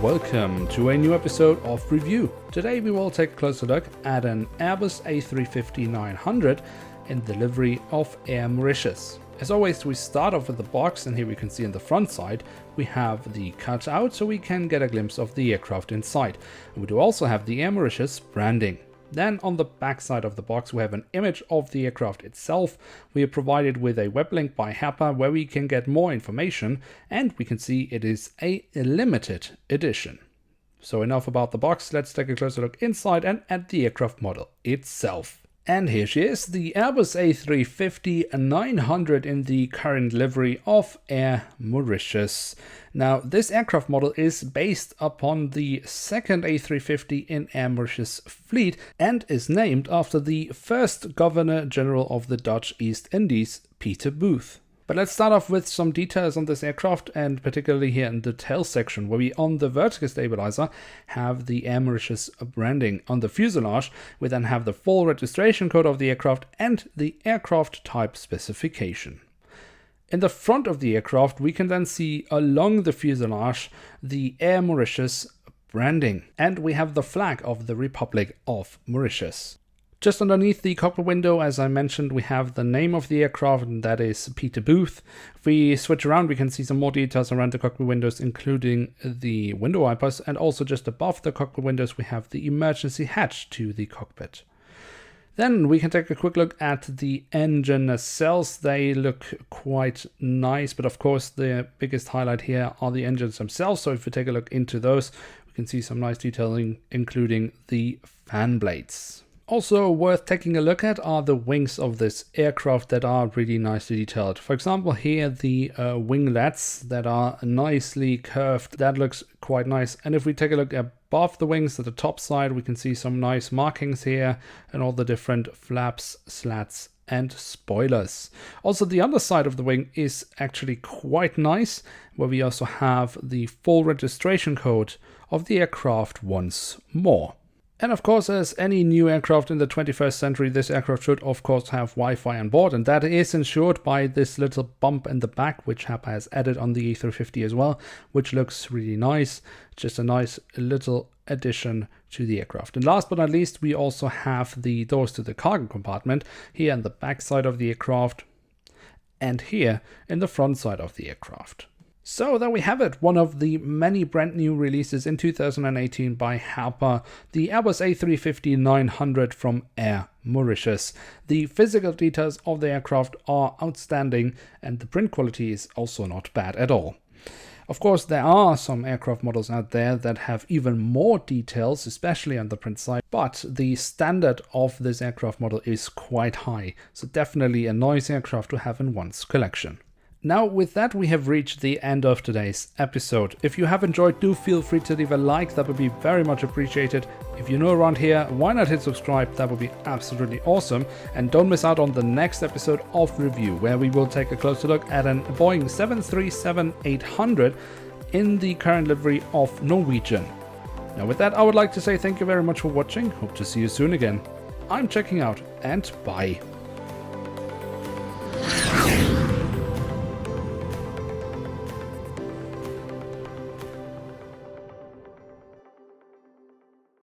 welcome to a new episode of Review. Today we will take a closer look at an Airbus A350-900 in the livery of Air Mauritius. As always, we start off with the box, and here we can see on the front side we have the cutout so we can get a glimpse of the aircraft inside. And we do also have the Air Mauritius branding. Then on the back side of the box we have an image of the aircraft itself. We are provided with a web link by Herpa where we can get more information, and we can see it is a limited edition. So enough about the box, let's take a closer look inside and at the aircraft model itself. And here she is, the Airbus A350-900 in the current livery of Air Mauritius. Now, this aircraft model is based upon the second A350 in Air Mauritius fleet and is named after the first Governor General of the Dutch East Indies, Peter Booth. But let's start off with some details on this aircraft, and particularly here in the tail section, where we on the vertical stabilizer have the Air Mauritius branding. On the fuselage we then have the full registration code of the aircraft and the aircraft type specification. In the front of the aircraft we can then see along the fuselage the Air Mauritius branding, and we have the flag of the Republic of Mauritius. Just underneath the cockpit window, as I mentioned, we have the name of the aircraft, and that is Peter Booth. If we switch around, we can see some more details around the cockpit windows, including the window wipers, and also just above the cockpit windows we have the emergency hatch to the cockpit. Then we can take a quick look at the engine nacelles. They look quite nice, but of course the biggest highlight here are the engines themselves. So if we take a look into those, we can see some nice detailing, including the fan blades. Also worth taking a look at are the wings of this aircraft that are really nicely detailed. For example, here the winglets that are nicely curved. That looks quite nice. And if we take a look above the wings at the top side, we can see some nice markings here and all the different flaps, slats and spoilers. Also, the underside of the wing is actually quite nice, where we also have the full registration code of the aircraft once more. And of course, as any new aircraft in the 21st century, this aircraft should of course have Wi-Fi on board, and that is ensured by this little bump in the back, which Herpa has added on the A350 as well, which looks really nice. Just a nice little addition to the aircraft. And last but not least, we also have the doors to the cargo compartment here on the back side of the aircraft and here in the front side of the aircraft. So there we have it, one of the many brand new releases in 2018 by Herpa, the Airbus A350-900 from Air Mauritius. The physical details of the aircraft are outstanding, and the print quality is also not bad at all. Of course, there are some aircraft models out there that have even more details, especially on the print side, but the standard of this aircraft model is quite high, so definitely a nice aircraft to have in one's collection. Now with that we have reached the end of today's episode. If you have enjoyed, do feel free to leave a like, that would be very much appreciated. If you're new around here, why not hit subscribe, that would be absolutely awesome. And don't miss out on the next episode of Review, where we will take a closer look at a Boeing 737-800 in the current livery of Norwegian. Now with that I would like to say thank you very much for watching, hope to see you soon again. I'm checking out, and bye.